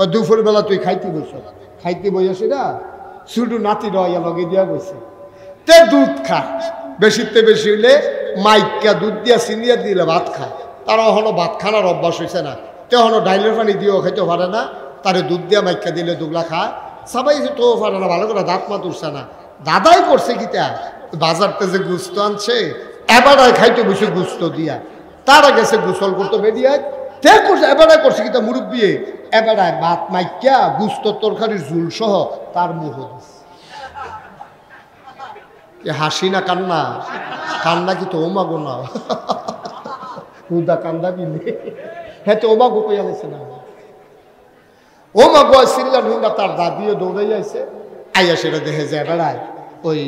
দুপুর বেলা তুই খাইতে বইস, খাইতে বইয়াছি না শুধু নাতি রয়া লগে দিয়া বইছে তে দুধ খায়, বেশিতে বেশি হইলে মাইকা দুধ দিয়া চিনিয়া দিলে ভাত খায়। তারা হলো ভাত খানার অভ্যাস হয়েছে না, তে হলো ডাইলের পানি দিয়েও খাইতে পারে না, তারে দুধ দিয়া মাইকা দিলে দুগলা খায়, সবাই তো পারে না, ভালো করে দাঁত মাত উঠছে না। দাদাই করছে কিতা বাজারতে যে গুস্ত আনছে এবারায় খাইতে বসে গুস্ত দিয়া, তারা গেছে গোসল করতে বেরিয়ে তে করছে এবারায় করছে কিতা মুরব্বী এবারায় ভাত মাইকা গুস্ত তরকারির ঝুল সহ তার মুখ হাসি না কান্না, কান্না কি তো ওমাগো না হুদা কান্দা বিলে হ্যাঁ তো ওমাগো কইয়া গেছে না, ওমাগো সিল্লার হুদা তার দাদিও দৌড়াই যাইছে আইয়া সেটা দেখে যায় বেড়ায় ওই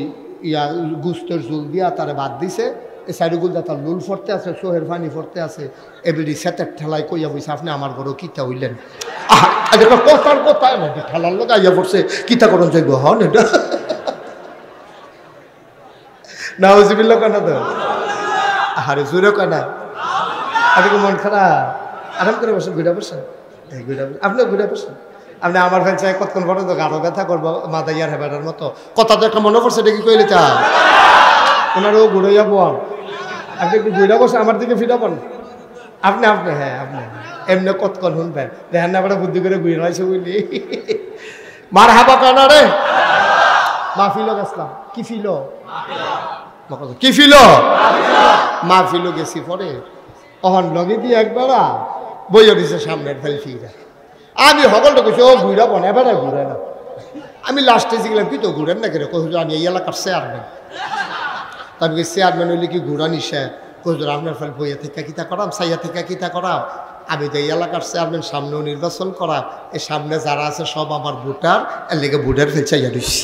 ইয়া গুস্তের ঝুল দিয়া তারে বাদ দিছে, এই সাইডগুলটা তার লুল ফরতে আছে, সোহের পানি ফরতে আছে, এবারে সেতের ঠেলায় কইয়া বইছে আপনি আমার ঘরও কিতা হইলেন কথার কথা ঠেলার লোক আইয়া পড়ছে কিতা করুন যাইব হন এটা না ওজিবিল্ল কেনা তো আরে জোরে কেনা আপনি মন খারাপ আরাম করে বসেন, ঘুরে বসেন, আপনিও ঘুরে বসেন। আপনি আমার ফ্যান চাই কতক্ষণ পরে তো গাঢ় ব্যথা করবো মাথা ইয়ার হেবাটার মতো কথা তো একটা মনে পড়ছে, এটা কি কইলে চা ওনারও ঘুরে যাবো, আপনি একটু ঘুরে বসে আমার দিকে ফিরাবেন আপনি আপনি হ্যাঁ আপনি এমনি কতক্ষণ শুনবেন দেখেন না আপনার বুদ্ধি করে ঘুরে রয়েছে বুঝলি মার হাবা কানা রে মাহফিলও গেছিলাম, কি ফিল কি ফিল মাহফিলও গেছি পরে অহন লগে দিয়ে একবার বইয়া দিছে সামনের ফেল ফিরা, আমি সকলটা কইছি ও ঘুরাবো না এবার ঘুরে না, আমি লাস্টে শিখলাম কি তো ঘুরেন না কেন কহুজুর আমি এই এলাকার চেয়ারম্যান, তবে চেয়ারম্যান হইলে কি ঘুরা নিশে কহুজুর আপনার ফেল বইয়া থেকে কিতা করাম সাইয়া থেকে কিতা করাম, আমি তো এই এলাকার চেয়ারম্যান সামনেও নির্বাচন করা, এই সামনে যারা আছে সব আমার ভোটার, এর লেগে ভোটার ফেল চাইয়া দিচ্ছি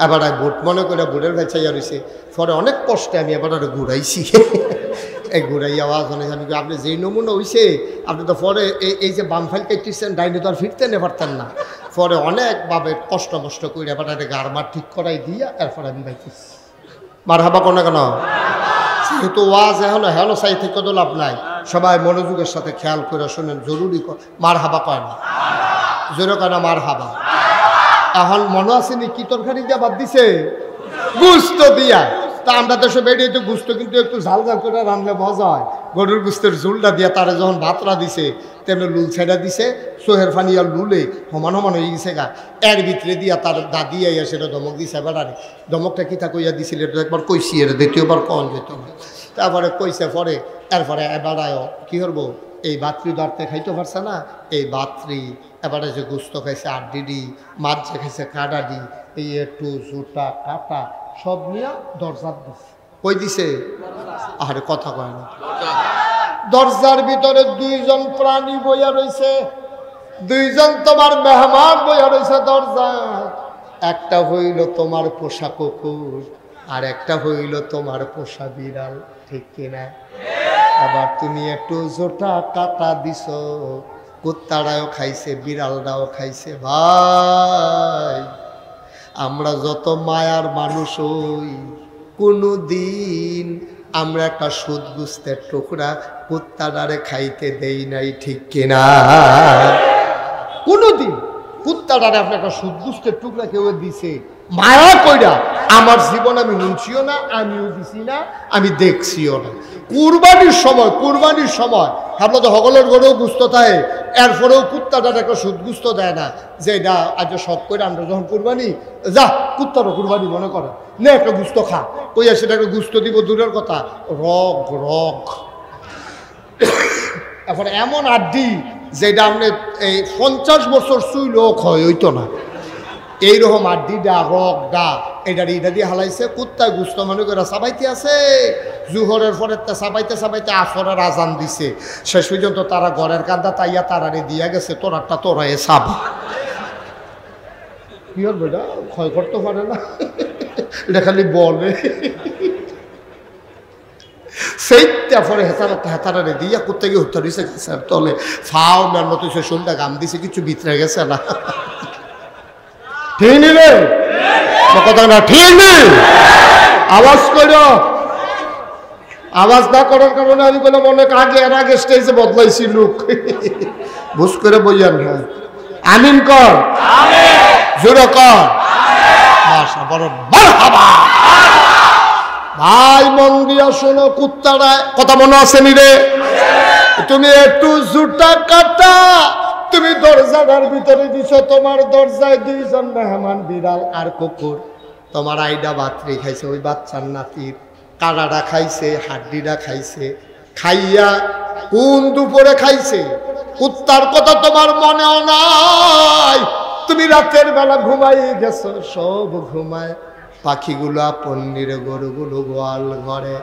এবার ভোট মনে করে ভোটের ফেল চাইয়া রয়েছে, পরে অনেক কষ্টে আমি এবার ঘুরাইছি এই ঘুরাই আওয়াজ অনেক আমি আপনি যেই নমুনা হয়েছে আপনি তো পরে এই যে বাম ফাইল কেটেছেন ডাইনে তো আর ফিরতে নে পারতেন না, পরে অনেকভাবে কষ্ট মষ্ট করে এবার গার মার ঠিক করাই দিয়া এরপরে আমি বাইতেছি মার হাবা কোনো কেন যেহেতু ওয়াজ এখনো হেলো সাই থেকে তো লাভ নাই, সবাই মনোযোগের সাথে খেয়াল করে শোনেন, জরুরি মার হাবা কয় না জোরে কয় না মার হাবা। এখন মনে আসেনি কি তরকারি দিয়া বাদ দিছে গুস্ত দিয়া, তা আমরা দেশে বেরিয়ে তো গুস্ত কিন্তু একটু ঝাল ঝাল করে রানলে মজা হয়, গরুর গুস্তের ঝুলটা দিয়া তারা যখন ভাতরা দিছে তেমনি লুল ছেড়া দিছে, সোহের ফানি আর লুলে সমান সমান হয়ে গেছে গা, এর ভিতরে দিয়া তার দাদি আইয়া সেটা ধমক দিছে এবার ধমকটা কিতা কইয়া দিছিল এটা একবার কইছি এর দ্বিতীয়বার কন যেত, তারপরে কইছে পরে এরপরে এবার কি করবো এই বাত্রি দাঁড়তে খাইতে পারছে না, এই বাত্রি এবারে যে গুস্ত খাইছে আড্ডি মাছ যে খাইছে কাডাডি এই একটু জুটা কাটা সব নিয়ে দরজার দিছে, কই দিছে আরে কথা কয় না, দরজার ভিতরে দুইজন প্রাণী বইয়া রয়েছে, দুইজন তোমার মেহমান বইয়া রয়েছে দরজায়, একটা হইল তোমার পোষা কুকুর আর একটা হইল তোমার পোষা বিড়াল, ঠিক কিনা? আবার তুমি একটু জোটা কাটা দিছ, কুত্তারাও খাইছে বিড়ালরাও খাইছে। ভাই আমরা যত মায়ার মানুষ হই কোনো দিন আমরা একটা সুদ গুস্তের টুকরা কুত্তাটারে খাইতে দেই নাই, ঠিক কিনা? কোনোদিন কুত্তাটারে আপনি একটা সুদ গুস্তের টুকরা কেউ দিছে মায়া কইরা আমার জীবন আমি শুনছিও না, আমিও দিছি না, আমি দেখছিও না। কুরবানির সময় আমরা তো সকলের ঘরেও গুস্ত থাকে, এরপরেও কুত্তাটার একটা সুদ গুস্ত দেয় না যে এটা আজ সব করে আমরা যখন কুরবানি যা কুত্তারও কুরবানি মনে করে নে একটা গুস্ত খা, কইয়া সেটাকে গুস্ত দিব দূরের কথা রগ রগ এখন এমন আড্ডি যেটা আপনি এই 50 বছর চুইলেও ক্ষয় হইতো না, এইরকম আড্ডিডা রগডা এটা দিয়ে হালাইছে, কুত্তায় গুস্ত মনে করে চাবাইতে আছে, জুহরের পরে চাবাইতে চাবাইতে আসরের আজান দিছে, শেষ পর্যন্ত তারা ঘরের কান্দা তাইয়া তারারে দিয়া গেছে তোরাটা তোরাই চাবা, কি হল বেটা ক্ষয় করতে পারে না এটা খালি বলে সেইটা পরে হেতারে দিয়া কুত্তা গিয়ে হত্যা দিছে গাছের তলে ফাও মের মতো সে শোলটা গাম দিছে, কিছু ভিতরে গেছে না, ঠিক নিলে কথা না ঠিক নেই আওয়াজ করো আওয়াজ না করার কারণে আমি বললাম অনেক আগে আর আগে স্টেজে বদলাইছি লোক বুঝ করে বইয়ান না আমিন কর জোরে কর মাশা বড় মারহাবা ভাই মন দিয়া শোনো কুত্তারা কথা মনে আছে নি রে তুমি একটু জুতা কাটা তুমি দরজার ভিতরে দিছো তোমার দরজায় দুইজন মেহমান বিড়াল আর কুকুর তোমার আইডা বাতরি খাইছে ওই বাচ্চার নাতির কাড়াটা খাইছে হাড্ডিটা খাইছে খাইয়া কোন দুপুরে খাইছে কুত্তার কথা তোমার মনেও নাই তুমি রাতের বেলা ঘুমাই গেছো সব ঘুমায় পাখিগুলো পন্নিরে গরুগুলো গোয়াল ঘরে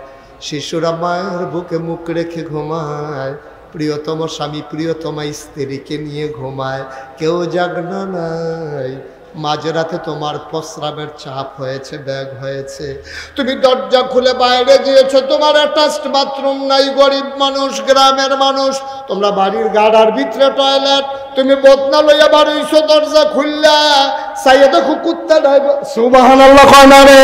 শিশুরা মায়ের বুকে মুখ রেখে ঘুমায় প্রিয়তম স্বামী প্রিয়তমা স্ত্রীকে নিয়ে ঘুমায় কেউ জাগনা নাই মাঝরাতে তোমার প্রস্রাবের চাপ হয়েছে ব্যাগ হয়েছে তুমি দরজা খুলে বাইরে গিয়েছো তোমার অ্যাটাচড বাথরুম নাই গরিব মানুষ গ্রামের মানুষ তোমরা বাড়ির গাড়ার ভিতরে টয়লেট তুমি বদনা লইয়া বাড়িছো দরজা খুললা চাইয়া দেখো কুত্তা ডাইবে সুবহানাল্লাহ কয় না রে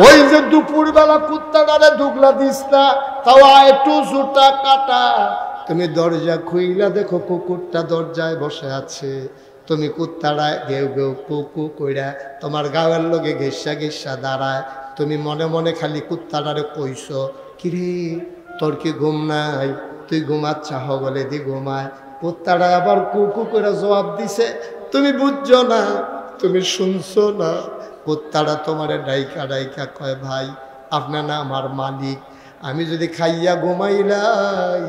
ওই যে দুপুরবেলা কুত্তাটারে দুগলা দিস না তাও একটু জুতা কাটা তুমি দরজা খুইলা দেখো কুকুরটা দরজায় বসে আছে তুমি কুত্তারা গেউ গেউ কুকু কইরা তোমার গাওয়ার লগে ঘেসা ঘেসা দাঁড়ায় তুমি মনে মনে খালি কুত্তাটারে কইস কিরে তোর কি ঘুম নাই তুই ঘুমাচ্ছা বলে দি ঘুমায় কুত্তাটা আবার কুকু করে জবাব দিছে তুমি বুঝছো না তুমি শুনছো না কুত্তাটা তোমারে ডাইকা ডাইকা কয় ভাই আপনার না আমার মালিক আমি যদি খাইয়া ঘুমাইলাই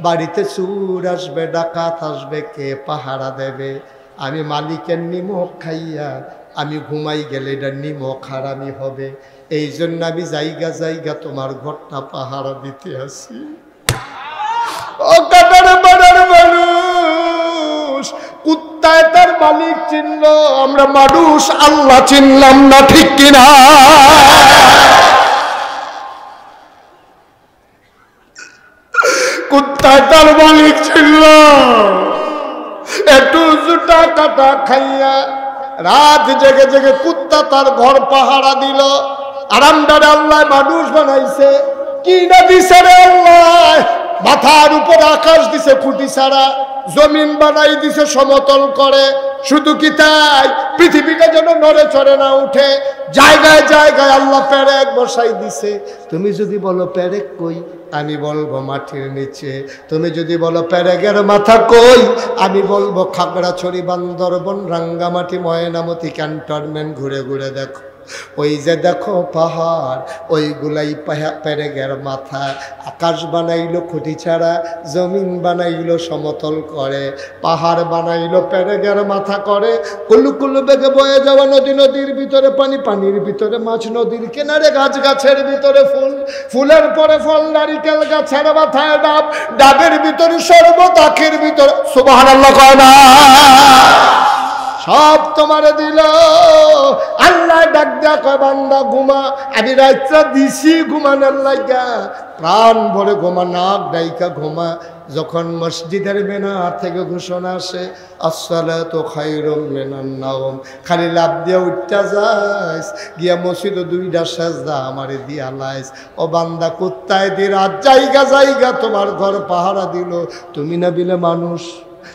বাড়িতে চুর আসবে ডাকাত আসবে কে পাহারা দেবে আমি মালিকের নিমক খাইয়া আমি ঘুমাই গেলে এটা নিমক হারামি হবে এই জন্য আমি জায়গা জায়গা তোমার ঘরটা পাহারা দিতে আসি ও কাটার বাড়ার মানুষ কুত্তায় তার মালিক চিনল আমরা মানুষ আল্লাহ চিনলাম না ঠিক কিনা কুত্তায় তার মালিক চিনল একটু জুতা কাটা খাইয়া রাত জেগে জেগে কুত্তা তার ঘর পাহারা দিল আরামদারে আল্লাহ মানুষ বানাইছে কি না দিছে রে আল্লাহ মাথার উপর আকাশ দিছে খুঁটি ছাড়া জমিন বানাই দিছে সমতল করে শুধু কি তাই পৃথিবীটা যেন নড়ে চড়ে না উঠে জায়গায় জায়গায় আল্লাহ পেরেক বসাই দিছে তুমি যদি বলো পেরেক কই আমি বলবো মাটির নিচে তুমি যদি বলো পেরেকের মাথা কই আমি বলবো খাগড়াছড়ি বান্দরবন রাঙ্গামাটি ময়নামতি ক্যান্টনমেন্ট ঘুরে ঘুরে দেখো ওই যে দেখো পাহাড় ওইগুলাই পেরেকের মাথা আকাশ বানাইলো খুঁটি ছাড়া জমিন বানাইলো সমতল করে পাহাড় বানাইলো পেরেকের মাথা করে কুলু কুলু বেগে বয়ে যাওয়া নদী নদীর ভিতরে পানি পানির ভিতরে মাছ নদীর কিনারে গাছ গাছের ভিতরে ফুল ফুলের পরে ফল নারিকেল গাছের মাথায় ডাব ডাবের ভিতরে শরবত আখের ভিতরে সুবহানাল্লাহ কয় না সব তোমারে দিল আল্লাহ ডাক দেয়া কয় বান্দা ঘুমা আমি রাত্রা দিছি ঘুমানোর লাগা প্রাণ ভরে ঘুমা নাক ডাইকা ঘুমা যখন মসজিদের মিনার থেকে ঘোষণা আসে আসসালাতু খায়রুম মিনান নাওম খালি লাভ দিয়া উঠতা যাস গিয়া মসজিদে দুইটা সাজদা আমারে দিয়া লাইস ও বান্দা কুত্তায় দি রাত জায়গা জায়গা তোমার ঘর পাহারা দিল তুমি না বিলে মানুষ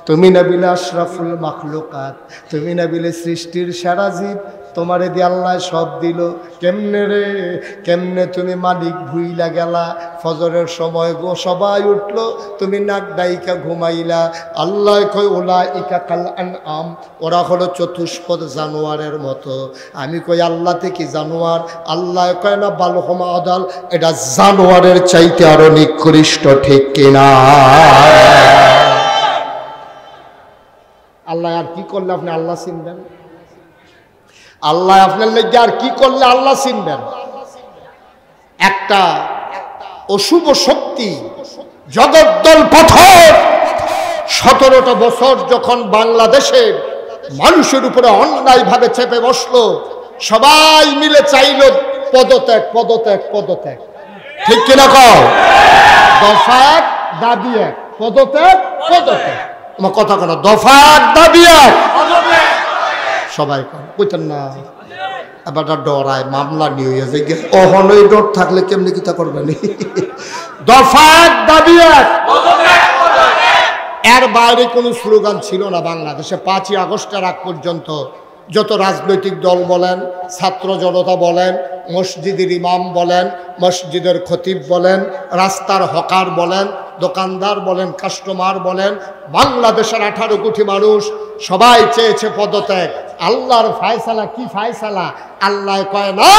তুমি না বিলে আশরাফুল মাখলুকাত তুমি না বিলে সৃষ্টির সারা জীব তোমারে দিয়ে আল্লাহ সব দিল কেমনে রে কেমনে তুমি মালিক ভুইলা গেলা ফজরের সময় গো সবাই উঠলো তুমি নাক ডাইকা ঘুমাইলা আল্লাহ কয় ওলা ইকা কাল আনআম ওরা হলো চতুষ্পদ জানোয়ারের মতো আমি কই আল্লাহ থেকে জানোয়ার আল্লাহ কয় না বালহমা আদাল এটা জানোয়ারের চাইতে আরো নিকৃষ্ট ঠিক কিনা আল্লাহ আর কি করলে আপনি আল্লাহ চিনবেন আল্লাহ আপনার লেগে আর কি করলে আল্লাহ চিনবেন একটা অশুভ শক্তি জগদ্দল পাথর 17টা বছর যখন বাংলাদেশের মানুষের উপরে অন্যায়ভাবে চেপে বসলো সবাই মিলে চাইল পদত্যাগ পদত্যাগ পদত্যাগ ঠিক কিনা কও দফা এক দাবি এক পদত্যাগ পদত্যাগ আমার কথা কেন দফা এক দাবি এক সবাই কইতেন না এবার ডরায় মামলা নিয়ে হয়ে যায় অহনই ডর থাকলে কেমনি কিতা করবেন দফা এক দাবি এক এর বাইরে কোনো স্লোগান ছিল না বাংলাদেশে 5ই আগস্টের আগ পর্যন্ত যত রাজনৈতিক দল বলেন ছাত্র জনতা বলেন মসজিদের ইমাম বলেন মসজিদের খতিব বলেন রাস্তার হকার বলেন দোকানদার বলেন কাস্টমার বলেন বাংলাদেশের 18 কোটি মানুষ সবাই চেয়েছে পদত্যাগ আল্লাহর ফায়সালা কি ফায়সালা আল্লাহ কয় না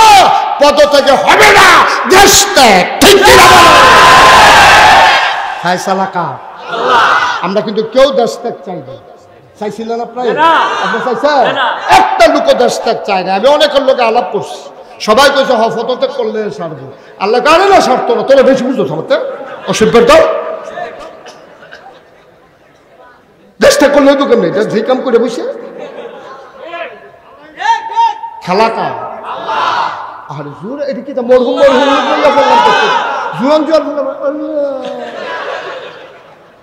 পদত্যাগ হবে না দেশ ত্যাগ ঠিক কি না ফায়সালা কার আল্লাহ আমরা কিন্তু কেউ দেশ ত্যাগ চাই না চাইছিলেন আপনারা আপনি চাইছেন একটা লোক দেশ ত্যাগ চাই না আমি অনেকের লোকে আলাপ করছি সবাই কইছে পদত্যাগ করলে সারবো আল্লাহ কারে না সারত না তোরা বেশি বুঝতো সমাজে অসভ্যের দল দেশ ত্যাগ করলে তো কেমনি যে কাম করে বসে খেলা কার আর জোর এটা কি মরহুম জুয়ান জুয়ান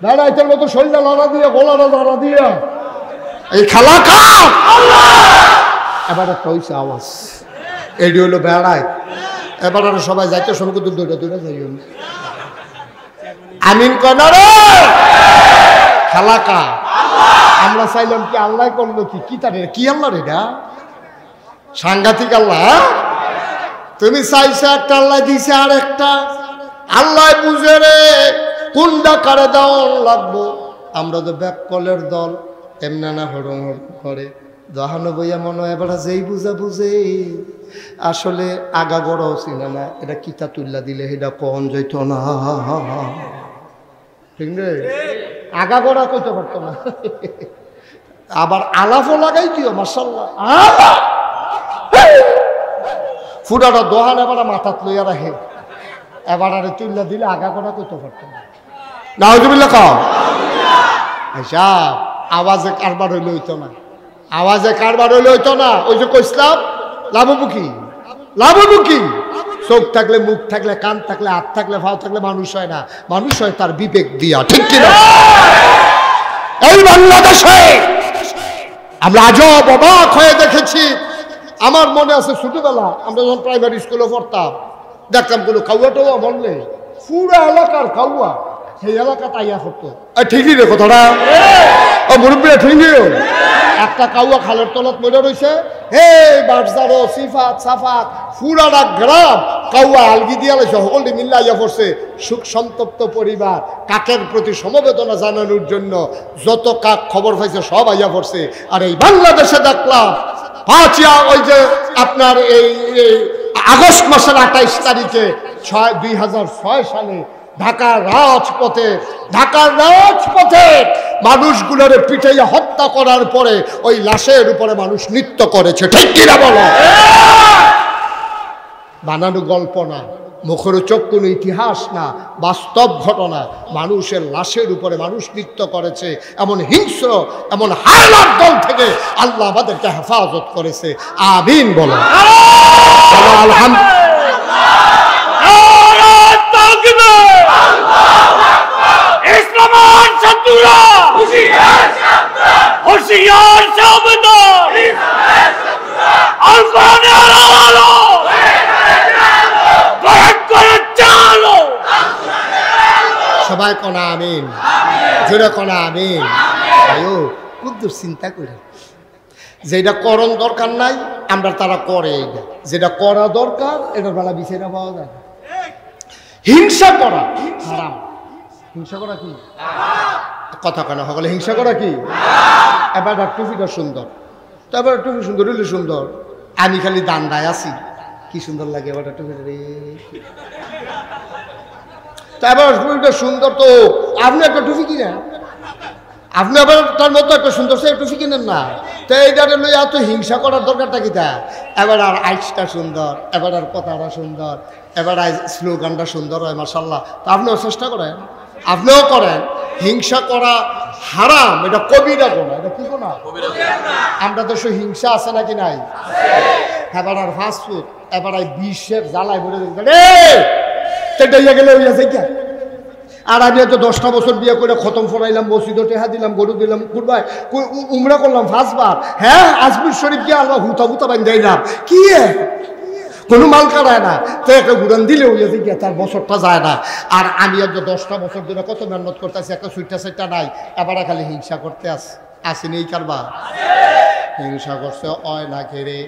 দাঁড়াইতের মতো শরীরটা লড়া দিয়ে গলাটা লড়া দিয়ে এই খেলা কার এবার একটা হইছে আওয়াজ এটি হলো বেড়ায় এবার আর সবাই যাইতে সময় কিন্তু দুইটা যাই আমিন কনারে খেলা কার আমরা চাইলাম কি আল্লাহ করলো কি তার কি আল্লাহ এটা সাংঘাতিক আল্লাহ তুমি চাইছো একটা আল্লাহ দিছে আর একটা আল্লাহ বুঝে রে কোনটা কারে দেওয়ার লাগবো আমরা তো ব্যাককলের দল এমনা না হরম করে দহানো বইয়া মনে হয় এবার যেই বুঝা বুঝে আসলে আগা গড়াও চিনা না এটা কিতা তুল্লা দিলে এটা কন যাইত না ঠিক রে আগা গড়া কইতে পারতো না আবার আলাফও লাগাই দিও মাশাআল্লাহ ফুটাটা দোহান এবার মাথাত লইয়া রাখে এবার আরে তুল্লা দিলে আগা গড়া কইতে পারতো না নাউজুবিল্লাহ কও আচ্ছা আওয়াজে কারবার হইলে হইতো না আওয়াজে কারবার হইলে হইতো না ওই যে কইছিলাম লাভবুকি চোখ থাকলে মুখ থাকলে কান থাকলে হাত থাকলে পাও থাকলে মানুষ হয় না মানুষ হয় তার বিবেক দিয়া ঠিক কিনা এই বাংলাদেশে আমরা আজব অবাক হয়ে দেখেছি আমার মনে আছে ছোটবেলা আমরা যখন প্রাইমারি স্কুলে পড়তাম দেখতাম কোনো কাউয়াটাও বললে পুরো এলাকার কাউয়া সেই এলাকা তাইয়া করতো ঠিকই রে কথাটা ও মুরব্বীরা ঠিকই একটা কাউয়া খালের তলত মনে রয়েছে হে বাটজারো সিফাত সাফাত পুরাটা গ্রাম কাউয়া আলগি দিয়া লাইছে সকলটি মিল্লা ইয়া পড়ছে সুখ সন্তপ্ত পরিবার কাকের প্রতি সমবেদনা জানানোর জন্য যত কাক খবর পাইছে সব আইয়া পড়ছে আর এই বাংলাদেশে দেখলাম ওই যে আপনার এই আগস্ট মাসের 28 তারিখে 2006 সালে ঢাকার রাজপথে মানুষগুলোর পিটাইয়া হত্যা করার পরে ওই লাশের উপরে মানুষ নৃত্য করেছে ঠিক কিনা বলো বানানো গল্প না মুখরোচক কোনো ইতিহাস না বাস্তব ঘটনা মানুষের লাশের উপরে মানুষ নৃত্য করেছে এমন হিংস্র এমন হায়নার দল থেকে আল্লাহ আমাদেরকে হেফাজত করেছে আমিন বলো আলহামদুলিল্লাহ সবাই কোনা আমিন জোরে কোনা আমিন খুব চিন্তা করে যেটা করণ দরকার নাই আমরা তারা করে এইটা যেটা করা দরকার এটার বেলা বিচারা পাওয়া যায় হিংসা করা হারাম হিংসা করা কি কথা কেন সকলে হিংসা করা কি এবার টুপিটা সুন্দর তারপর টুপি সুন্দর হইলে সুন্দর আমি খালি দান্দায় আছি কি সুন্দর লাগে এবার টুপি তারপর টুপিটা সুন্দর তো আপনি একটা টুপি কিনেন আপনি আবার তার মতো একটা সুন্দর সে টুপি কিনেন না তো এইটারে লইয়া তো হিংসা করার দরকারটা কি তা এবার আর আইসটা সুন্দর এবার আর কথাটা সুন্দর এবার স্লোগানটা সুন্দর হয় মাশাআল্লাহ তা আপনিও চেষ্টা করেন আপনিও করেন হিংসা করা হারাম এটা কবিরা গোনা এটা কি গোনা আমরা তো সে হিংসা আছে নাকি নাই এবার আর ফাস্টফুড এবার আর বিশ্বের জ্বালায় বলে গেলে ওই আছে আর আমি তো 10টা বছর বিয়ে করে খতম ফরাইলাম, মসজিদে টেহা দিলাম, গরু দিলাম, কুরবাই উমরা করলাম 5 বার। হ্যাঁ, আজমির শরীফ গিয়ে আল্লাহ হুতা হুতা বান্ধাই না কি কোনো মাল কাটায় না, তো একটা ঘুরান দিলে হইয়া যে তার বছরটা যায় না। আর আমি আজ 10টা বছর ধরে কত মেহনত করতেছি, একটা সুইটা সাইটটা নাই, এবার খালি হিংসা করতে আসেনি এই কারবার হিংসা করছে অয় না ঘেরে।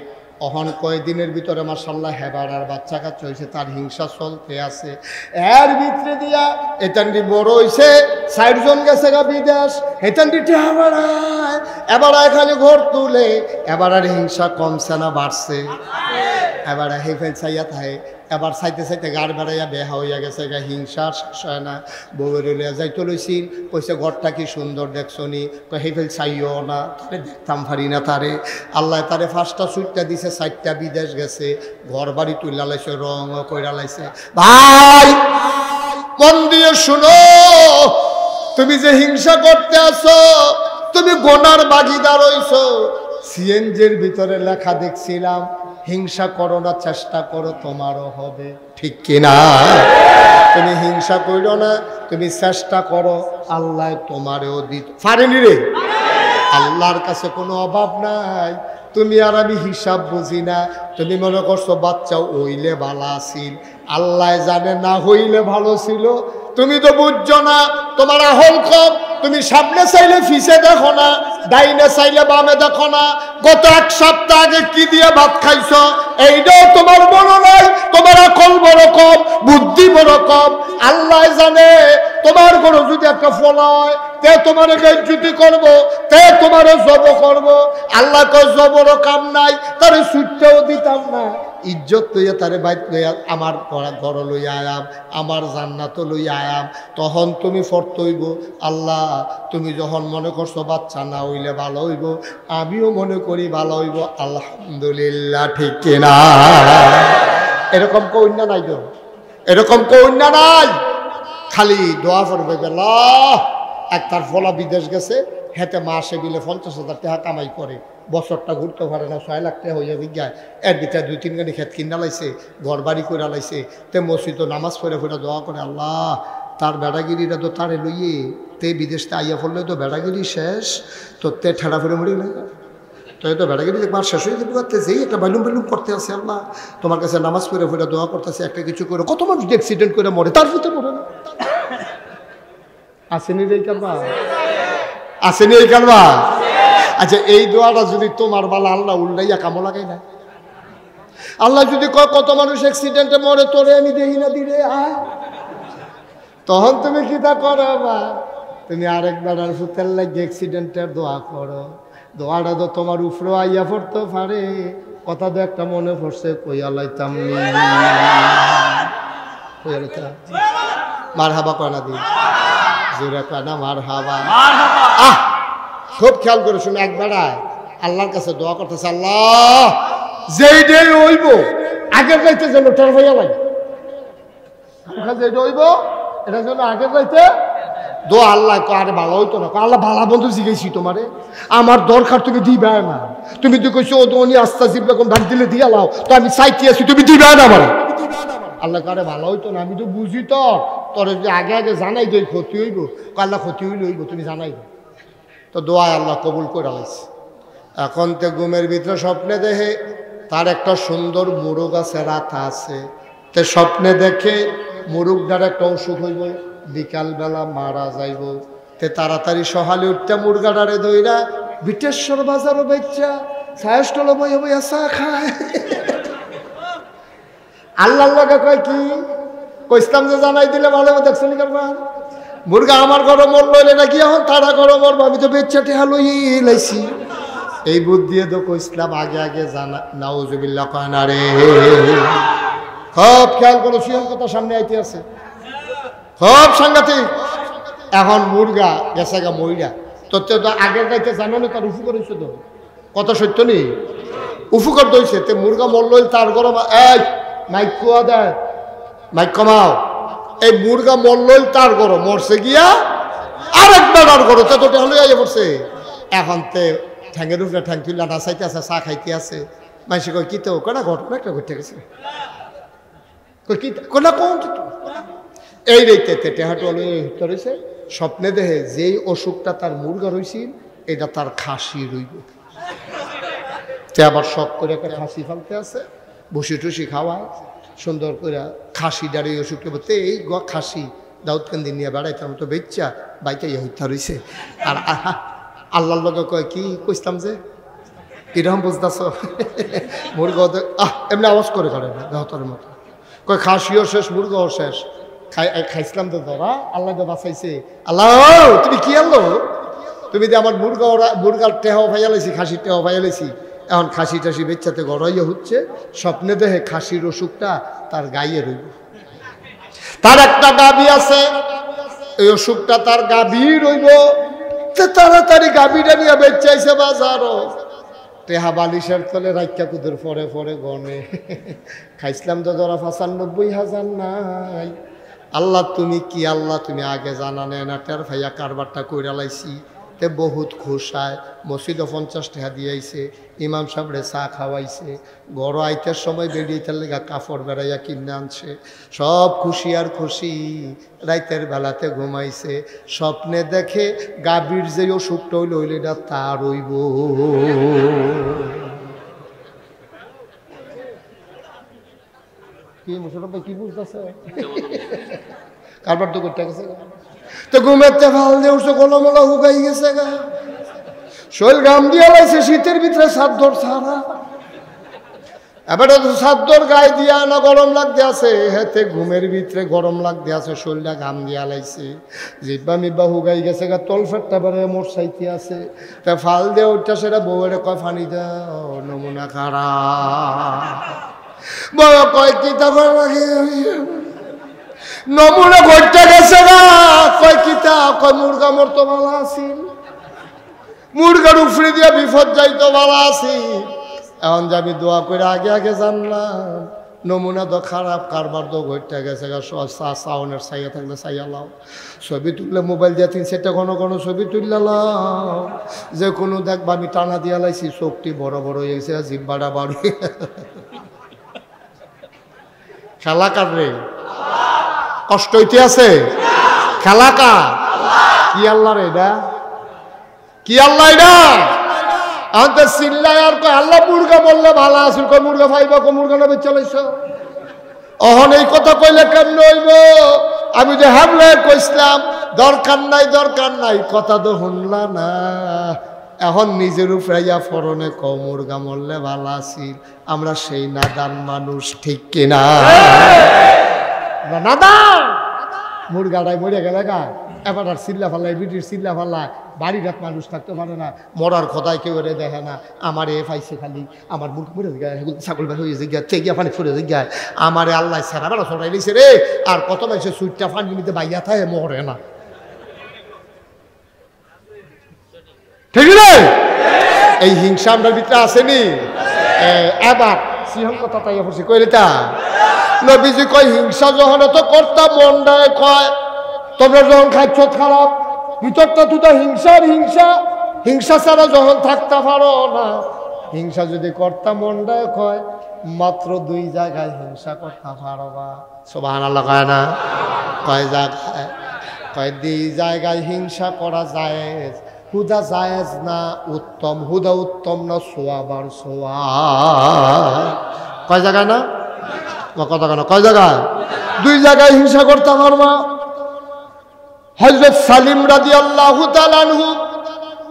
অহন কয়েকদিনের ভিতরে মাশাআল্লাহ হেবার আর বাচ্চা কাচ্চা হয়েছে, তার হিংসা চলতে আছে। এর ভিতরে দিয়া এতান্ডি বড় হয়েছে, 60 জন গেছে গা বিদেশ, এতান্ডি টেহাবাড়ায় এবার খালি ঘর তুলে। এবার আর হিংসা কমছে না বাড়ছে? এবার হেফেল চাইয়া থাকে, এবার চাইতে চাইতে গাড় বেড়াইয়া বেহা হইয়া গেছে গা, হিংসা শেষ হয় না। বউয়ের লিয়া যাইতে লইছিল, কইছে ঘরটা কি সুন্দর দেখছো নি, হেফেল চাইও না, তারে দেখতাম পারি না তারে। আল্লাহ তারে 5টা সুইটটা দিছে, 4টা বিদেশ গেছে, ঘর বাড়ি তুইলা লাইছে, রং কইরা লাইছে। ভাই মন দিয়ে শুনো, তুমি যে হিংসা করতে আসো, তুমি গোনার বাগিদার হইছো। সিএনজির ভিতরে লেখা দেখছিলাম, হিংসা করো না, চেষ্টা করো তোমারও হবে, ঠিক কিনা? তুমি হিংসা করো না, তুমি চেষ্টা করো, আল্লাহ তোমারও দিত পারেনি রে। আল্লাহর কাছে কোনো অভাব নাই। তুমি আর আমি হিসাব বুঝি না। তুমি মনে করছো বাচ্চা হইলে ভালো আছিল, আল্লাহ জানে না হইলে ভালো ছিল। তুমি তো বুঝছো না, তোমার আহল কম। তুমি সামনে চাইলে ফিসে দেখো না, ডাইনে চাইলে বামে দেখো না। গত 1 সপ্তাহ আগে কি দিয়ে ভাত খাইছো এইটাও তোমার বড় নাই। তোমার আকল বড় কম, বুদ্ধি বড় কম। আল্লাহ জানে তোমার ঘর যদি একটা ফল হয়, তে তোমার বেজ্জতি করবো, তে তোমার জব করবো। আল্লাহ কয় জবরও কাম নাই, তার সুটটাও দিতাম না। ইজ্জত লইয়া তারে বাইত লইয়া আমার ঘর লইয়া আয়াম, আমার জান্নাত লইয়া আয়াম। তখন তুমি ফর্ত হইব, আল্লাহ তুমি যখন মনে করছো বাচ্চা না হইলে ভালো হইব, আমিও মনে করি ভালো হইব, আলহামদুলিল্লাহ, ঠিক কিনা? এরকম কন্যা নাই তো, এরকম কন্যা নাই। খালি দোয়া করবে, আল্লাহ একটার ফলা বিদেশ গেছে, হেতে মাসে বিলে 50,000 টাকা কামাই করে, বছরটা ঘুরতে পারে না, 6 লাখ টাকা হইয়া বিজ্ঞায়। এর ভিতরে 2-3 গাড়ি খেত কিনা লাইছে, ঘর বাড়ি করে লাইছে। তে মসজিদ নামাজ পড়ে পড়ে দোয়া করে, আল্লাহ তার বেড়াগিরিটা তো তারে লইয়ে, তে বিদেশতে আইয়া পড়লে তো বেড়াগিরি শেষ, তো তে ঠেড়া ফেরে মরি না, তো এই তো বেড়াগিরি একবার শেষ হয়ে যাবে। যেই একটা বাইলুম বাইলুম করতে আছে, আল্লাহ তোমার কাছে নামাজ পড়ে পড়ে দোয়া করতেছে, একটা কিছু করে। কত মানুষ অ্যাক্সিডেন্ট করে মরে, তার ভিতরে মরে না। আসেনি এই কারবা, আসেনি এই কারবা। আচ্ছা এই দোয়াটা যদি তোমার বালা আল্লাহ উল্লাইয়া কামো লাগাই না, আল্লাহ যদি কয় কত মানুষ অ্যাক্সিডেন্টে মরে, তোরে আমি দেখি না দিলে আয়, তখন তুমি কি তা করো? বা তুমি আরেকবার আর ফুতের লাগে অ্যাক্সিডেন্টের দোয়া করো। দোয়াটা তো তোমার উপরেও আইয়া পড়তে পারে। কথা তো একটা মনে পড়ছে, কইয়া লাইতাম মার হাবা কয়না দিই, জোরে কয়না মার হাবা। আহ খুব খেয়াল করে শুনে, একবার আল্লাহর কাছে দোয়া করতেছে, আল্লাহ যেই ডে হইব আগের রাইতে যেন টের ভাইয়া লাগে, যেটা হইব এটা যেন আগের রাইতে দোয়া। আল্লাহ আরে ভালো হইতো না, আল্লাহ ভালো বন্ধু জিজ্ঞেসি তোমারে, আমার দরকার তুমি দিবে না। তুমি তো কইছো উনি আস্তা জিব্বা কোন ডাক দিলে দিয়া লাও, তো আমি চাইতে আছি, তুমি দিবে না আমার। আল্লাহ কারে ভালো হইতো না, আমি তো বুঝি তো, তোর যদি আগে আগে জানাই দেই ক্ষতি হইব, আল্লাহ ক্ষতি হইলে হইব, তুমি জানাই দো। তো দোয়ায় আল্লাহ কবুল করে লাইছে। এখন তো ঘুমের ভিতরে স্বপ্নে দেখে তার একটা সুন্দর মুরগ আছে, রাতা আছে। তে স্বপ্নে দেখে মুরগটার একটা অসুখ হইব, বিকালবেলা মারা যাইব। তে তাড়াতাড়ি সহালে উঠতে মুরগাটারে দইরা বিটেশ্বর বাজারও বেচা ছায়াস্টল বইয়া বইয়া চা খায়। আল্লাহর লাগে কয় কি কইস্তাম যে জানাই দিলে ভালো দেখছো নি কারবার। মুরগা আমার ঘরে মর লইলে নাকি এখন তারা ঘরে মরবো, আমি তো বেচা টেহা লই লাইছি। এই বুদ্ধি তো কইসলাম আগে আগে জানা, নাউজুবিল্লাহ কয় না রে। খুব খেয়াল করো, সিয়াল কথা সামনে আইতে আছে, খুব সাংঘাতিক। এখন মুরগা গেছে গা মইরা, তোর তো আগের গাইতে জানো না, তার উফু করেছে তো, কত সত্য নেই উফু করতে হয়েছে। তে মুরগা মরল তার গরম, এই মাইক কুয়া দেয়, মাইক কমাও। এই মুরগা মরল তার গরম, মরছে গিয়া আরেকবার আর গরম, তে তোটা হলে আইয়া পড়ছে। এখন তে ঠ্যাঙ্গের উপরে ঠ্যাং তুলে নাচাইতে আছে, চা খাইতে আছে। মাইসে কয় কি তো কোনা ঘটনা একটা ঘটে গেছে, কই কি কোনা কোন এই রেতে টেহাটো রয়েছে স্বপ্নে দেহে যেই অসুখটা তার মুরগা রইছিল এটা তার খাসি রইব। তে আবার শখ করে একটা খাসি ফালতে আছে, বসি টুসি খাওয়ায় সুন্দর করে খাসি দাঁড়িয়ে অসুখটা বলতে এই খাসি দাউদকান্দি নিয়ে বেড়াইতাম তো বেচ্চা বাইতে হইতা রইছে। আর আল্লাহর লগে কয় কি কইতাম যে এরকম বুঝতেছ মুরগা এমনি আওয়াজ করে না দেহতার মতো কয় খাসিও শেষ মুরগাও শেষ খাইছিলাম তো ধরা আল্লাহ তো বাঁচাইছে। আল্লাহ তুমি কি আনলো, তুমি যে আমার মুরগার টেহাও ভাইয়ালেছি খাসির টেহাও ভাইয়ালেছি, এখন খাসি টাসি বেচ্চাতে গড়াইয়া হচ্ছে স্বপ্নে দেহে খাসির অসুখটা তার গাইয়ে রইব। তার একটা গাভী আছে, এই অসুখটা তার গাভী রইব। তাড়াতাড়ি গাভীটা নিয়ে বেচাইছে বাজারও, টেহা বালিশের তলে রাইকা কুদের পরে পরে গনে খাইছিলাম তো ধরা ৯৫,০০০ নাই। আল্লাহ তুমি কি, আল্লাহ তুমি আগে জানা নেয় না, টের ভাইয়া কারবারটা কইরা লাইছি। তে বহুত খুশায় মসজিদে ৫০ টাকা দিয়েছে, ইমাম সাহেবরে চা খাওয়াইছে, ঘর আইতের সময় বেরিয়ে লেগা কাপড় বেড়াইয়া কিনে আনছে, সব খুশি আর খুশি। রাইতের বেলাতে ঘুমাইছে, স্বপ্নে দেখে গাভীর যে অসুখটা হইল হইলে এটা তার হইব। কি মুসলমান কি বুঝতেছে কারবার তো করতে গেছে তো ঘুমেতে ফাল দিয়ে উঠছে, গলমলা হুগাই গেছে গা, শরীর ঘাম দিয়ে লাইছে, শীতের ভিতরে সাদ্দর ছাড়া। এবারে তো সাদ্দর গায়ে দিয়া না গরম লাগতে আছে, হেতে ঘুমের ভিতরে গরম লাগতে আছে, শরীরটা ঘাম দিয়া লাইছে, জিব্বা মিব্বা হুগাই গেছে গা, তলফেটটা বেড়ে মোর সাইতে আছে। তা ফাল দিয়ে উঠটা সেটা বউয়ের কয় পানি দাও, নমুনা খারাপ। বউ কয় কি তখন লাগে নমুনা ঘটতে গেছে না, কয় কিতা, কয় মুরগা মরতো ভালো আছিল, মুরগার উফরে দিয়া বিপদ যাইতো ভালো আছি। এখন যে আমি দোয়া করে আগে আগে জানলাম নমুনা তো খারাপ, কারবার তো ঘটতে গেছে গা। সাউনের চাইয়া থাকলে চাইয়া লাও, ছবি তুললে মোবাইল দিয়ে ৩-৪টা ঘন ঘন ছবি তুললে লাও, যে কোনো দেখবা আমি টানা দিয়া লাইছি, চোখটি বড় বড় হয়ে গেছে, জিব্বাটা বাড়ি। খেলা কার রে, কষ্ট হইতে আছে, খেলা কা কি আল্লাহ রে, এটা কি আল্লাহ, এটা আমাদের চিল্লায় আর কয় আল্লাহ মুরগা বললে ভালো আসল, কয় মুরগা ভাইবা কো মুরগা না বেচালাইছ। অহন এই কথা কইলে কেমন হইব, আমি যে হামলে কইছিলাম দরকার নাই দরকার নাই, কথা তো শুনলা না। এখন নিজের উপরে ফরনে ক মুরগা মরলে ভালো আসিল, আমরা সেই নাদান মানুষ, ঠিক কিনা? নাদান মুরগাটাই মরে গেলে গা, এবার আর চিল্লা ফাল্লাই, বিটির চিল্লা ফাল্লায়, বাড়ির এক মানুষ থাকতে পারে না, মরার কথায় কেউ রে দেখে না। আমার এ পাইছে খালি, আমার মুখ মরে গায়, ছাগল বের হয়ে গিয়া তেগিয়া পানি ফুরে গায়, আমারে আল্লাহ সারা বেলা ছড়াই দিয়েছে রে। আর কত মাইছে সুইটটা পানি নিতে বাইয়া থাকে, মরে না, ঠিক রে? এই হিংসা আমরা ভিতরে আসেনি। এবার সিংহ কথা তাই পড়ছি কইলেটা নবীজি কয় হিংসা যখন তো করতাম মন্ডায় কয়, তোমরা যখন খাচ্ছ খারাপ, ভিতরটা তুই হিংসার হিংসা, হিংসা ছাড়া যখন থাকতে পারো না। হিংসা যদি করতাম মন্ডায় কয়, মাত্র 2 জায়গায় হিংসা করতে পারবা। সুবহানাল্লাহ কয় না? কয় জায়গায়? কয় 2 জায়গায় হিংসা করা যায়, হুদা জায়েজ না উত্তম, হুদা উত্তম না সোয়াবার সোয়া। কয় জায়গায় না কথা কেন, কয় জায়গায়? 2 জায়গায় হিংসা করতে পারবা। হযরত সালিম রাদিয়াল্লাহু তাআলা আনহু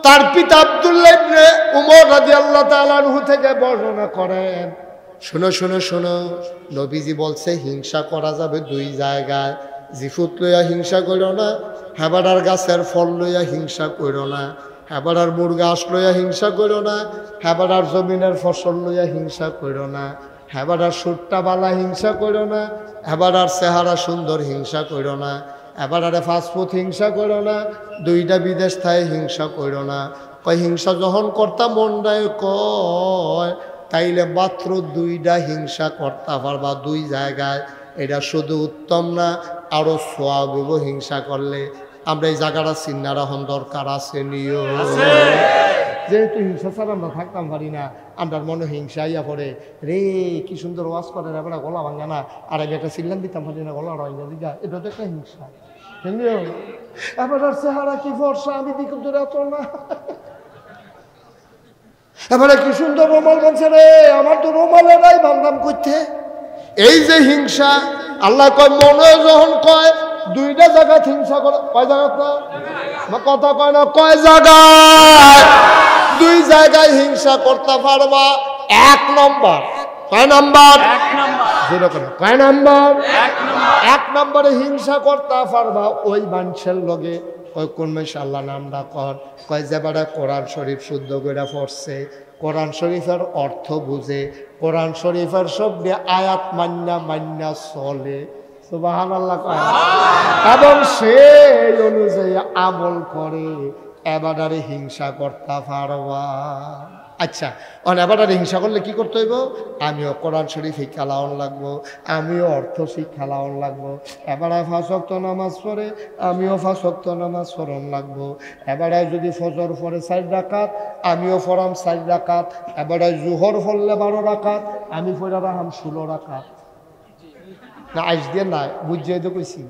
তার পিতা আব্দুল্লাহ ইবনে উমর রাদিয়াল্লাহু তাআলা আনহু থেকে বর্ণনা করেন, শোনো শোনো শোনো, নবীজি বলছে হিংসা করা যাবে 2 জায়গায়। জিফুত লইয়া হিংসা করো না, হেবাডার গাছের ফল লইয়া হিংসা করো না, হেবাডার মুরগা আস লইয়া হিংসা করো না, হেবাডার জমিনের ফসল লইয়া হিংসা করো না, হেবাডার সুট্টা বালা হিংসা করো না, হেবাডার চেহারা সুন্দর হিংসা করো না, হেবাডারে ফাস্টফুড হিংসা করো না, 2টা বিদেশ থাই হিংসা করো না। কয় হিংসা যখন করতাম মন্ডায় কয়, তাইলে মাত্র 2টা হিংসা করতে পারবা 2 জায়গায়। এটা শুধু উত্তম না, আরো সোয়াব হিংসা করলে। আমরা এই জায়গাটা চিন্নার এখন দরকার আছে নিও। যেহেতু হিংসা ছাড়া আমরা থাকতাম পারি না, আমরা মনে হিংসা ইয়া পড়ে রে কি সুন্দর ওয়াজ করে এবার গলা ভাঙা না, আর আমি একটা সিল্লান দিতাম পারি না গলা রঙা দিঘা, এটা তো একটা হিংসা। এবার চেহারা কি ফর্সা, আমি দিকে দূরে তো না, এবারে কি সুন্দর রুমাল বানছে রে, আমার তো রুমালে নাই বান্দাম করতে। এই যে হিংসা, আল্লাহ কয় মনে যখন কয় দুইটা জায়গায় হিংসা করে, কয় জায়গা না কথা কয় না, কয় জায়গায়, দুই জায়গায় হিংসা করতে পারবা। এক নম্বর, কয় নম্বর, কয় নম্বর, এক নম্বরে হিংসা করতে পারবা ওই মানুষের লগে ওই কোন মাসে আল্লাহ নামটা কর, কয় যে বেড়া কোরআন শরীফ শুদ্ধ করে পড়ছে, কোরআন শরীফের অর্থ বুঝে, কোরআন শরীফের সব আয়াত মান্না মান্না চলে, সুবহানাল্লাহ কয়, এবং সেই অনুযায়ী আমল করে, এবারে হিংসা করতে পারবা। আচ্ছা, এবারে হিংসা করলে কি করতে হইব? আমিও কোরআন শরীফ শিক্ষা লাওয়ান লাগবো, আমিও অর্থ শিক্ষা লাওয়ান লাগবো, এবারে 5 ওয়াক্ত নামাজ পড়ে আমিও 5 ওয়াক্ত নামাজ পড়ন লাগবো, এবারে যদি ফজর পড়ে 4 রাকাত আমিও পড়াম 4 রাকাত, এবারে জোহর পড়লে 12 রাকাত আমি পড়া রাখাম 16 রাকাত। না আইস দিয়ে না বুঝিয়ে তো কইছি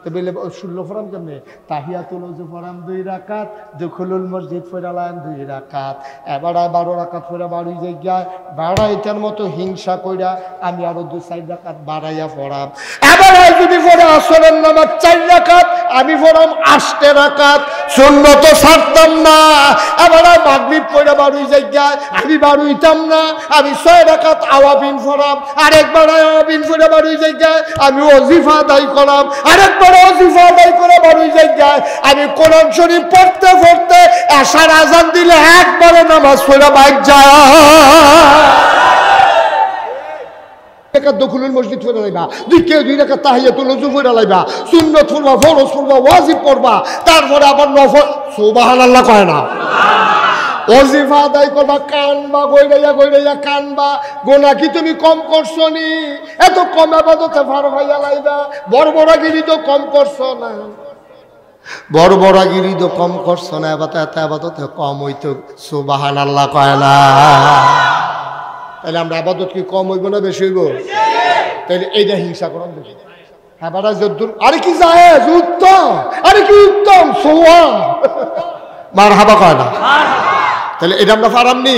তো বলে 16 পড়াম কেমনে? তাহিয়াতুল ওযু পড়াম 2 রাকাত, দুখুলুল মসজিদ পড়ালাম 2 রাকাত, এবারে 12 রাকাত পড়া 12 জায়গায় 12 এটার মতো হিংসা কইরা আমি আরো 2-4 রাকাত বাড়াইয়া পড়াম, এবারে যদি পড়া আসরের নামাজ 4 রাকাত আমি পড়াম 8 রাকাত, সুন্নত ছাড়তাম না, এবারে মাগরিব পড়া 12 জায়গায় আমি 12 হইতাম না, আমি 6 রাকাত আওয়াবিন পড়াম, আরেকবার আওয়াবিন পড়া 12 জায়গায় আমি ওজিফা আদায় করাম, আরেকবার ওজিফা আদায় করে 12 জায়গায় আমি কোরআন শরীফ পড়তে পড়তে এশার আযান দিলে একবারে নামাজ পড়া বাইক যায়। দখলুল মসজিদ পড়া লাইবা, 2 রাকাত তাহিয়াতুল ওযু পড়া লাইবা, সুন্নাত পড়বা, ফরজ পড়বা, ওয়াজিব পড়বা, তারপরে আবার নফল, সুবহানাল্লাহ কয় না, ওজিফা আদায় করবা, কানবা, গইরাইয়া কানবা, গোনা কি তুমি কম করছো নি? এত কম ইবাদতে পার হইয়া লাইবা, বড়বড়াগিরি তো কম করছো না, বড়বড়াগিরি তো কম করছো না, এত ইবাদতে কম হইতো, সুবহানাল্লাহ কয় না। তাহলে আমরা ইবাদত কি কম হইব না বেশি হইব? তাহলে এইটা হিংসা করুন বেশি। হ্যাঁ বাড়া যদ্দুর, আরে কি জায়েজ, উত্তম, আরে কি উত্তম, সোয়াব, মারহাবা কয় না। তাহলে এটা আমরা পারামনি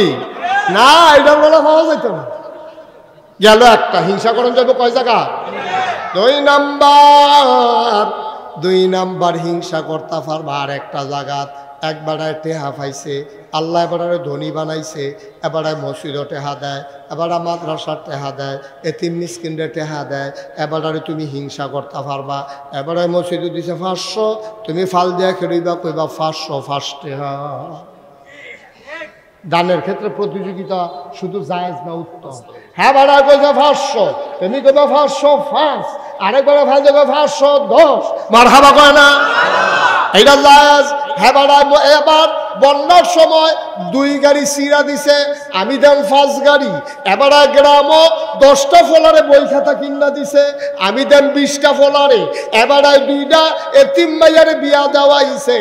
না, এটার বলা পাওয়া যাইত না। গেল একটা, হিংসা করণ যাবো কয় জায়গা? 2 নাম্বার হিংসা করতে পারবা আর একটা জায়গা। একবারে টেহা পাইছে, আল্লাহ এবারে ধনী বানাইছে, এবারে মসজিদও টেহা দেয়, এবারে মাদ্রাসার টেহা দেয়, এতিম মিসকিনরে টেহা দেয়, এবারে তুমি হিংসা করতে পারবা। এবারে মসজিদও দিছে 500, তুমি ফাল দিয়া খেলিবা, কইবা 500 টেহা। দানের ক্ষেত্রে প্রতিযোগিতা শুধু জায়েজ না উত্তম। হ্যাঁ বাড়া কইছে 500, তুমি কইবা 505, আরেকবার ভাল দেবে 510, মারহাবা কয় না, এটা জায়েজ। হ্যাঁ বাড়া এবার বন্যার সময় 2 গাড়ি সিরা দিছে, আমি দেন 5 গাড়ি, এবার গ্রামও 10টা ফলারে বই খাতা কিনা দিছে, আমি দেন 20টা ফলারে, এবার 2টা এতিম মাইয়ারে বিয়া দেওয়াইছে,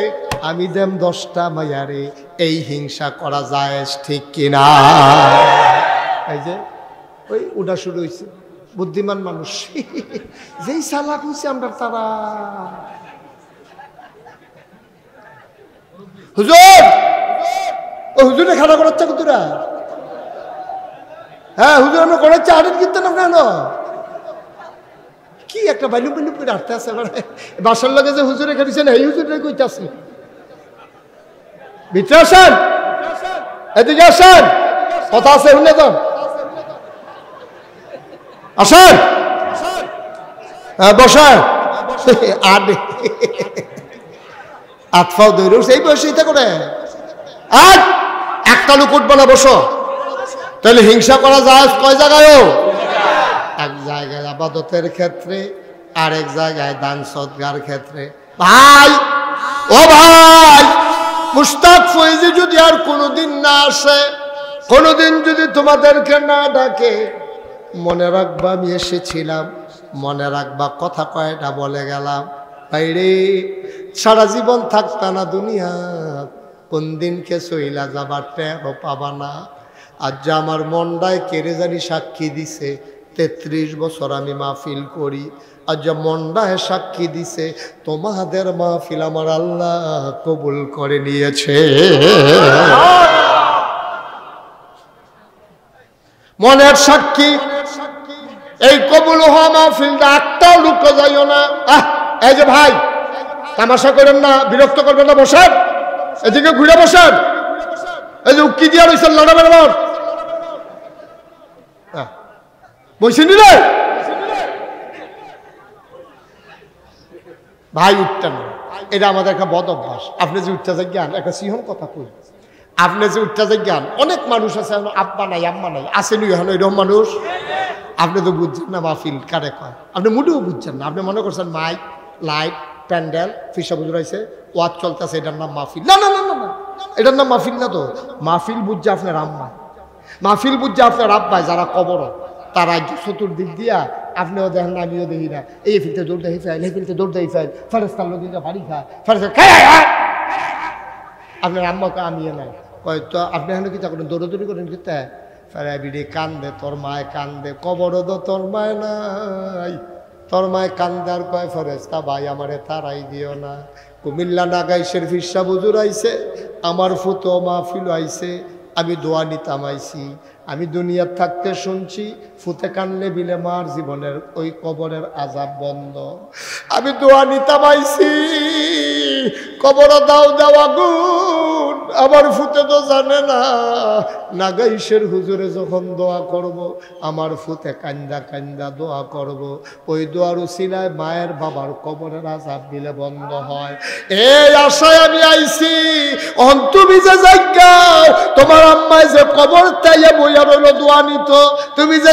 আমি দেন 10টা মাইয়ারে। এই হিংসা করা যায় ঠিক কিনা? এই যে ওই ওটা শুরু হয়েছে, বুদ্ধিমান মানুষ যেই চালাক হয়েছে আমরা তারা। হুজুর, ও হুজুরে খানা করাচ্ছে কুতুরা, হ্যাঁ হুজুর আমরা করাচ্ছি, আড়েন কীর্তন আপনার কি একটা বাইলুম বাইলুম করে হাঁটতে আছে, বাসার লগে যে হুজুরে খেটেছেন এই হুজুরে কইতে আছে। ভিতরে আসেন, এদিকে আসেন, কথা আছে শুনে যান, আসেন, হ্যাঁ বসেন। আতফাও দৌড় সেই বয়সে এটা করে আর একটা লোক উঠবো না, বসো। তাহলে হিংসা করা যায় কয় জায়গায়? এক জায়গায় আবাদতের ক্ষেত্রে, আরেক জায়গায় দান সদকার ক্ষেত্রে। ভাই ও ভাই, মুশতাক ফয়েজি যদি আর কোনোদিন না আসে, কোনোদিন যদি তোমাদেরকে না ডাকে, মনে রাখবা আমি এসেছিলাম, মনে রাখবা কথা কয়টা বলে গেলাম। বাইরে সারা জীবন থাকতা না দুনিয়া, কোন দিনকে সইলা যাবার টেরও পাবা না। আজ যে আমার মনটায় কেড়ে জানি সাক্ষী দিছে 33 বছর আমি মাহফিল করি, আজ যে মনটায় সাক্ষী দিছে তোমাদের মাহফিল আমার আল্লাহ কবুল করে নিয়েছে। মনের সাক্ষী এই কবুল হওয়া মাহফিলটা একটাও লুকো যাইও না। এই যে ভাই তামাশা করেন না, বিরক্ত করবেন না, বসেন এদিকে ঘুরে বসেন। এই যে উকি দিয়া রয়েছেন লড়া বেড়াবার বসেনি রে ভাই, উঠতেন না, এটা আমাদের একটা বদ অভ্যাস। আপনি যে উঠতে যাই জ্ঞান একটা সিহন কথা কই, আপনি যে উঠতে যাই জ্ঞান অনেক মানুষ আছে আব্বা নাই আম্মা নাই, আসেনি এখন এরকম মানুষ। আপনি তো বুঝছেন না মাহফিল কারে কয়, আপনি মোটেও বুঝছেন না। আপনি মনে করছেন মাইক লাইট প্যান্ডেল ফিসা বুঝ রয়েছে ওয়াজ চলতেছে, এটার নাম মাহফিল। না না না না না, এটার নাম মাহফিল না তো। মাহফিল বুঝছে আপনার আম্মায়, মাহফিল বুঝছে আপনার আব্বায় যারা কবর, তারা চতুর্দিক দিয়া আপনিও দেখেন না আমিও দেখি না, এই ফিলতে দৌড় দেখি ফেল, এই ফিলতে দৌড় দেখি ফেল, ফেরেস্তার লোক বাড়ি খায়, ফেরেস্তা আপনার আম্মাকে আমিও নাই কয় তো আপনি এখন কি তা করেন, দৌড়াদৌড়ি করেন কিতা ফেরা বিড়ি কান্দে, তোর মায় কান্দে, কবরও তো তোর মায় নাই, তোর মায় কান্দে আর কয় ফেরেস্তা ভাই আমারে তারাই দিও না। কুমিল্লা নাগাইশের ফিরসা বুজুর আইছে, আমার ফুতো মাহফিল আইছে, আমি দোয়া নিতাম আইছি, আমি দুনিয়ার থাকতে শুনছি ফুতে কানলে বিলে মার জীবনের ওই কবরের আযাব বন্ধ। আমি দোয়া নিতাম আইছি, কবর দাও দেওয়া গুণ আমার ফুতে তো জানে না। নাগাইশের হুজুরে যখন দোয়া করব, আমার ফুতে কান্দা কান্দা দোয়া করব, ওই দোয়ার উসিলায় মায়ের বাবার কবরের আযাব বিলে বন্ধ হয়। এই আশায় আমি আইছি। তুমি যে জায়গা তোমার আম্মায় যে কবর তাইয়া বইয়া রইল দোয়া নিত, তুমি যে